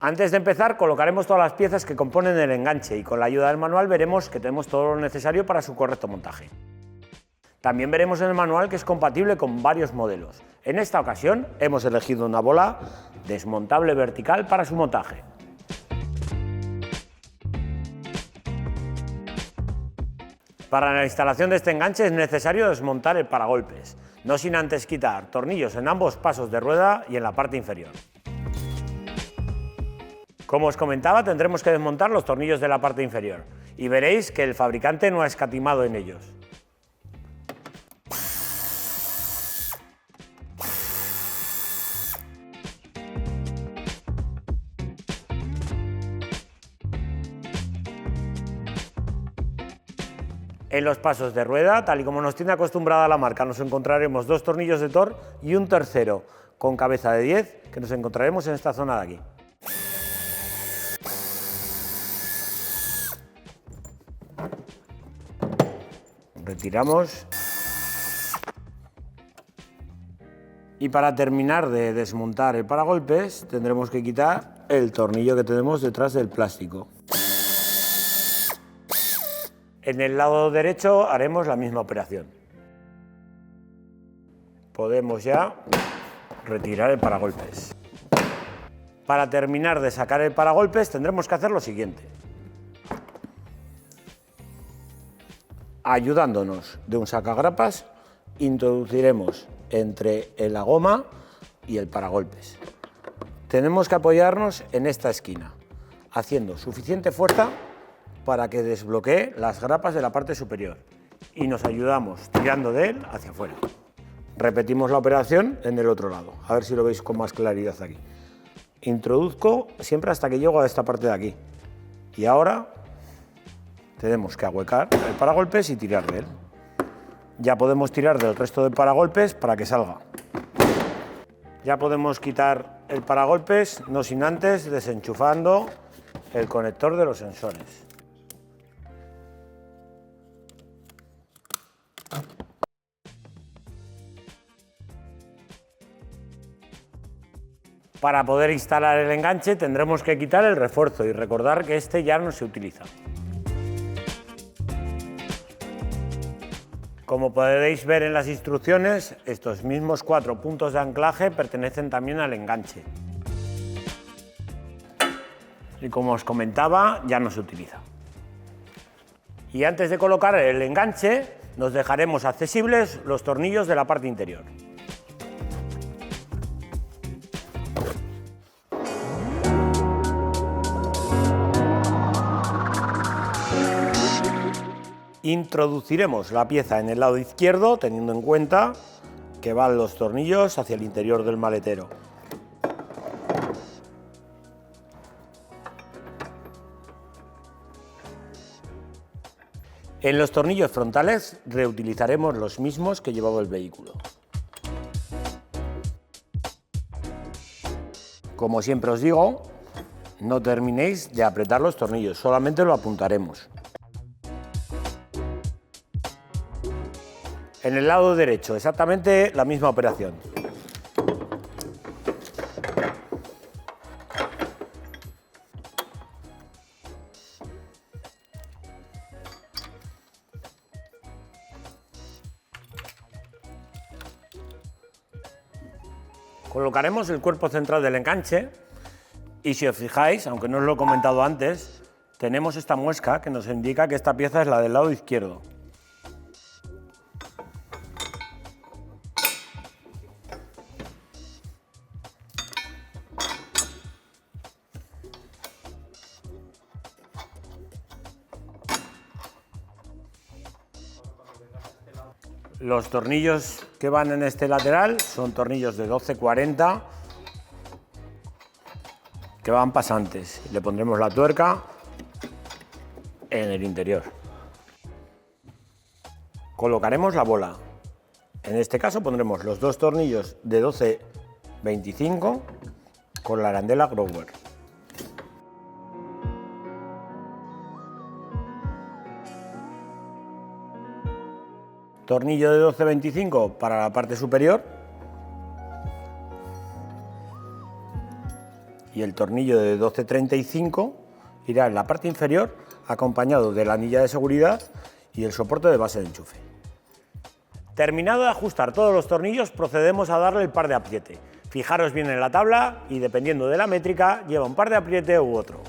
Antes de empezar, colocaremos todas las piezas que componen el enganche y con la ayuda del manual veremos que tenemos todo lo necesario para su correcto montaje. También veremos en el manual que es compatible con varios modelos. En esta ocasión hemos elegido una bola desmontable vertical para su montaje. Para la instalación de este enganche es necesario desmontar el paragolpes, no sin antes quitar tornillos en ambos pasos de rueda y en la parte inferior. Como os comentaba, tendremos que desmontar los tornillos de la parte inferior y veréis que el fabricante no ha escatimado en ellos. En los pasos de rueda, tal y como nos tiene acostumbrada la marca, nos encontraremos dos tornillos de Thor y un tercero con cabeza de 10 que nos encontraremos en esta zona de aquí. Retiramos. Y para terminar de desmontar el paragolpes tendremos que quitar el tornillo que tenemos detrás del plástico. En el lado derecho haremos la misma operación. Podemos ya retirar el paragolpes. Para terminar de sacar el paragolpes tendremos que hacer lo siguiente. Ayudándonos de un sacagrapas, introduciremos entre la goma y el paragolpes. Tenemos que apoyarnos en esta esquina, haciendo suficiente fuerza para que desbloquee las grapas de la parte superior y nos ayudamos tirando de él hacia afuera. Repetimos la operación en el otro lado, a ver si lo veis con más claridad aquí. Introduzco siempre hasta que llego a esta parte de aquí y ahora tenemos que ahuecar el paragolpes y tirar de él. Ya podemos tirar del resto de paragolpes para que salga. Ya podemos quitar el paragolpes, no sin antes desenchufando el conector de los sensores. Para poder instalar el enganche tendremos que quitar el refuerzo y recordar que este ya no se utiliza. Como podéis ver en las instrucciones, estos mismos 4 puntos de anclaje pertenecen también al enganche. Y como os comentaba, ya no se utiliza. Y antes de colocar el enganche, nos dejaremos accesibles los tornillos de la parte interior. Introduciremos la pieza en el lado izquierdo, teniendo en cuenta que van los tornillos hacia el interior del maletero. En los tornillos frontales reutilizaremos los mismos que llevaba el vehículo. Como siempre os digo, no terminéis de apretar los tornillos, solamente lo apuntaremos. En el lado derecho, exactamente la misma operación. Colocaremos el cuerpo central del enganche y si os fijáis, aunque no os lo he comentado antes, tenemos esta muesca que nos indica que esta pieza es la del lado izquierdo. Los tornillos que van en este lateral son tornillos de 12-40 que van pasantes. Le pondremos la tuerca en el interior. Colocaremos la bola. En este caso pondremos los dos tornillos de 12-25 con la arandela Grower. Tornillo de 12-25 para la parte superior y el tornillo de 12,35 irá en la parte inferior, acompañado de la anilla de seguridad y el soporte de base de enchufe. Terminado de ajustar todos los tornillos, procedemos a darle el par de apriete. Fijaros bien en la tabla y dependiendo de la métrica, lleva un par de apriete u otro.